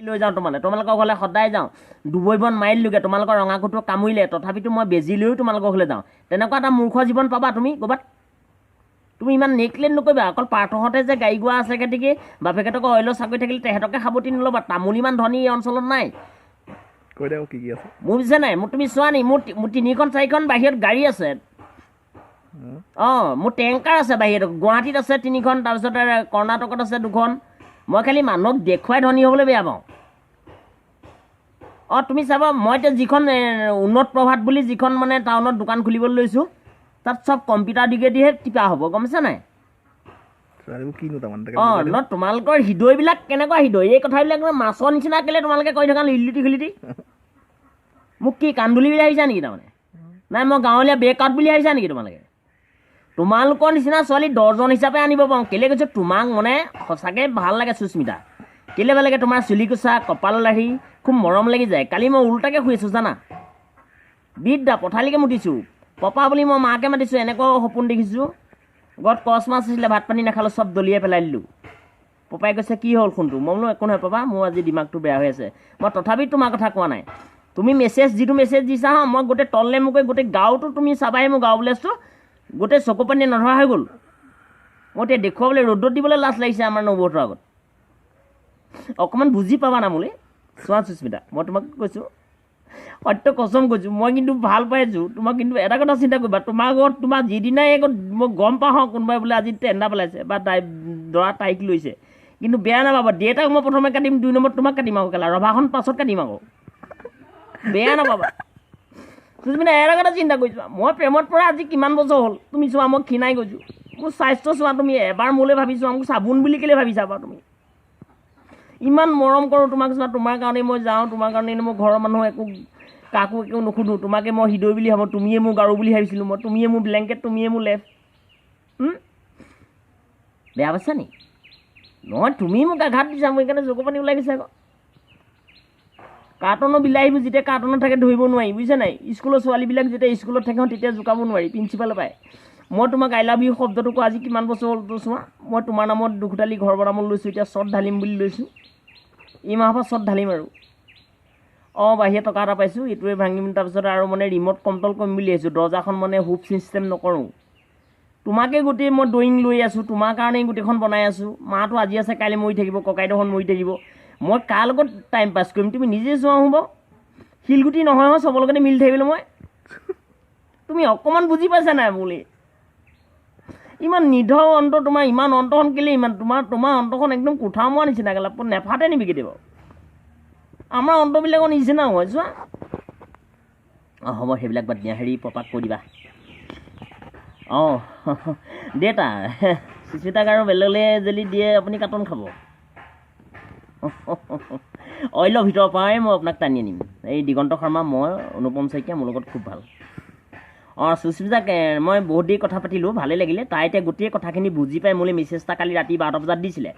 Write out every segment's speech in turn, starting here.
লৈ যাওঁ তোমালোকৰ ঘৰলৈ সদায় যাওঁ দুবৈবন মাৰিলোগৈ তোমালোকৰ ৰঙাকুটো কামুৰিলে তথাপিতো মই বেজি লৈও তোমালোকৰ ঘৰলৈ যাওঁ তেনেকুৱা এটা মূৰ্খ জীৱন পাবা তুমি ক'ৰবাত তুমি ইমান নেকলেট নকৰিবা অকল পাৰ্থহঁতে যে গাড়ী গোৱা আছে গতিকে বাপেকেতক অইলৰ চাকৰি থাকিলে তেহেঁতকে সাৱটি নল'বা তামোল ইমান ধনী এই অঞ্চলত নাই মোৰ পিছে নাই মোৰ তুমি চোৱা নি মোৰ 3খন 4খন বাহিৰত গাড়ী আছে মোৰ টেংকাৰ আছে বাহিৰত গুৱাহাটীত আছে 3খন তাৰপিছতে কৰ্ণাটকত আছে 2খন মই খালি মানুহক দেখুৱাই ধনী হ'বলৈ বেয়া পাওঁ তুমি চাবা মই এতিয়া যিখন উন্নত প্ৰভাত বুলি যিখন মানে টাউনত দোকান খুলিবলৈ লৈছোঁ তাত চব কম্পিউটাৰ দিগেদিহে টিপা হ'ব গম পাইছা নাই তোমালোকৰ হৃদয়বিলাক কেনেকুৱা হৃদয় এই কথাবিলাক মাছৰ নিচিনা কেলে তোমালোকে কৈ থকা লিলিটি খিলিটি মোক কি কান্দুলি বুলি ভাবিছা নেকি তাৰমানে নাই মই গাঁৱলীয়া বেকাউট বুলি ভাবিছা নেকি তোমালোকৰ নিচিনা ছোৱালী 10জন হিচাপে আনিব পাৰোঁ কেলে কৈছোঁ তোমাক মানে সঁচাকৈ ভাল লাগে সুস্মিতা কেলে ভাল লাগে তোমাৰ চুলি কোচা কপাল লাহি খুব মৰম লাগি যায় কালি মই উল্টাকৈ শুইছোঁ জানা বিদ্যা পথালিকৈ মুতিছোঁ পপা বুলি মই মাকে মাতিছোঁ এনেকুৱাও সপোন দেখিছোঁ ঘৰত কচ মাছ আছিলে ভাত পানী নাখালোঁ চব দলিয়াই পেলাই দিলোঁ পপাই কৈছে কি হ'ল ফোনটো মই বোলো একো নহয় পাপা মোৰ আজি দিমাগটো বেয়া হৈ আছে মই তথাপি তোমাৰ কথা কোৱা নাই তুমি যিটো মেছেজ দিছা মই গোটেই তললে মোকে গোটেই গাঁৱটো তুমি চাবাই মোৰ গাঁও বুলেছটো গোটেই চকু পানী নধৰা হৈ গ'ল মই এতিয়া দেখুৱাবলৈ ৰ'দত দিবলৈ লাজ লাগিছে আমাৰ নবৌহঁতৰ আগত অকণমান বুজি পাবা না মোলে চোৱা সুস্মিতা মই তোমাক কৈছোঁ সত্য কচম কৈছোঁ মই কিন্তু ভাল পাইছোঁ তোমাক কিন্তু এটা কথা চিন্তা কৰিবা তোমাৰ ঘৰত তোমাৰ যিদিনাই আগত মই গম পাওঁ কোনোবাই বোলে আজি টেণ্ডা পেলাইছে বা দৰা তাইক লৈছে কিন্তু বেয়া নাপাবা দেউতাক মই প্ৰথমে কাটিম 2 নম্বৰত তোমাক কাটিম আকৌ কেলা ৰভাখন পাছত কাটিম আকৌ বেয়া নাপাবা সুস্মিতা এটা কথা চিন্তা কৰিছোঁ মই প্ৰেমত পৰা আজি কিমান বছৰ হ'ল তুমি চোৱা মই ক্ষীণাই গৈছোঁ মোৰ স্বাস্থ্য চোৱা তুমি এবাৰ মোলৈ ভাবিছোঁ মোক চাবোন বুলি কেলৈ ভাবিছা বাৰু তুমি ইমান মৰম কৰোঁ তোমাক চোৱা তোমাৰ কাৰণেই মই যাওঁ তোমাৰ কাৰণেই মোৰ ঘৰৰ মানুহ কাকো একো নুসুধোঁ তোমাকে মই হৃদয় বুলি ভাবোঁ তুমিয়ে মোৰ গাৰু বুলি ভাবিছিলোঁ মই তুমিয়ে মোৰ ব্লেংকেট তুমিয়ে মোৰ লেফ বেয়া পাইছা নি নহয় তুমি মোক আঘাত দিছা মোৰ সেইকাৰণে চকু পানী ওলাই গৈছে আকৌ কাৰ্টনৰ বিলাহীবোৰ যেতিয়া কাৰ্টনত থাকে ধৰিব নোৱাৰি বুজিছা নাই স্কুলৰ ছোৱালীবিলাক যেতিয়া স্কুলত থাকে তেতিয়া জোকাব নোৱাৰি প্ৰিন্সিপালে পায় মই তোমাক আই লাভ ইউ শব্দটো কোৱা আজি কিমান বছৰ হ'ল চোৱা মই তোমাৰ নামত দুখুটালি ঘৰ বনাবলৈ লৈছোঁ এতিয়া চট ঢালিম বুলি লৈছোঁ এই মাহৰ পৰা চট ঢালিম আৰু বাহিৰে টকা এটা পাইছোঁ এইটোৱে ভাঙিম তাৰপিছত আৰু মানে ৰিম'ট কণ্ট্ৰল কৰিম বুলি আহিছোঁ দৰ্জাখন মানে হুপ ছিষ্টেম নকৰোঁ তোমাকে গোটেই মই ড্ৰয়িং লৈ আছোঁ তোমাৰ কাৰণেই গোটেইখন বনাই আছোঁ মাটো আজি আছে কাইলৈ মৰি থাকিব ককাইদেউখন মৰি থাকিব মই কাৰ লগত টাইম পাছ কৰিম তুমি নিজে চোৱা হ'ব শিলগুটি নহয় চবৰ লগতে মিলি থাকিবলৈ মই তুমি অকণমান বুজি পাইছা নাই বোলে ইমান নিধৰ অন্ত তোমাৰ ইমান অন্তখন কেলে ইমান তোমাৰ অন্তখন একদম কোঠা মোৱা নিচিনা গেলা নেফাটে নিবি কেতিয়াবা আমাৰ অন্তবিলাকৰ নিচিনা হয় চোৱা হ'ব সেইবিলাক বাদ দিয়া হেৰি পপাক কৈ দিবা দেউতা সুস্মিতাক আৰু বেলেগলৈ যদি দিয়ে আপুনি কাৰ্টন খাব অইলৰ ভিতৰৰ পৰাই মই আপোনাক টানি আনিম এই দিগন্ত শৰ্মা মই অনুপম শইকীয়া মোৰ লগত খুব ভাল সুস্মিতাক মই বহুত দেৰি কথা পাতিলোঁ ভালেই লাগিলে তাই এতিয়া গোটেই কথাখিনি বুজি পাই মোলৈ মেছেজ এটা কালি ৰাতি 12টা বজাত দিছিলে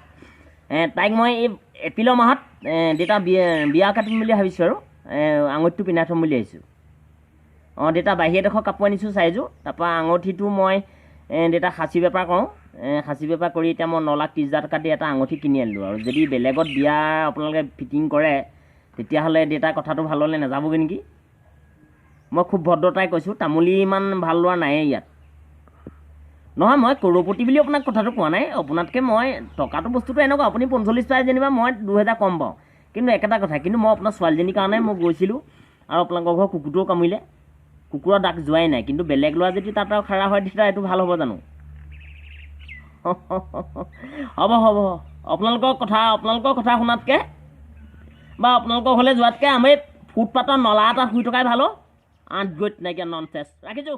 তাইক মই এই এপ্ৰিলৰ মাহত দেউতা বিয়া কাটিম বুলি ভাবিছোঁ আৰু আঙুঠিটো পিন্ধাই থ'ম বুলি ভাবিছোঁ দেউতা বাহিৰত এডোখৰ কাপোৰ আনিছোঁ চাইজো তাৰপৰা আঙুঠিটো মই দেউতা খাচী বেপাৰ কৰোঁ খাচী বেপাৰ কৰি এতিয়া মই 9,30,000 টকা দি এটা আঙুঠি কিনি আনিলোঁ আৰু যদি বেলেগত বিয়া আপোনালোকে ফিটিং কৰে তেতিয়াহ'লে দেউতাৰ কথাটো ভাল হ'লে নাযাবগৈ নেকি মই খুব ভদ্ৰতাই কৈছোঁ তামুলী ইমান ভাল লোৱা নায়েই ইয়াত নহয় মই কৰপতি বুলি আপোনাক কথাটো কোৱা নাই আপোনাতকৈ মই টকাটো বস্তুটো এনেকুৱা আপুনি 45 পাই যেনিবা মই 2,000 কম পাওঁ কিন্তু একেটা কথা কিন্তু মই আপোনাৰ ছোৱালীজনীৰ কাৰণে মই গৈছিলোঁ আৰু আপোনালোকৰ ঘৰৰ কুকুৰটোও কামুৰিলে কুকুৰৰ দাগ যোৱাই নাই কিন্তু বেলেগ ল'ৰা যদি তাত আৰু খাৰা হয় তেতিয়া এইটো ভাল হ'ব জানো হ'ব আপোনালোকৰ কথা শুনাতকৈ বা আপোনালোকৰ ঘৰলৈ যোৱাতকৈ আমি ফুটপাথৰ নলা এটা শুই থকাই ভাল 8 গৈত নাইকিয়া নন চেছ ৰাখিছোঁ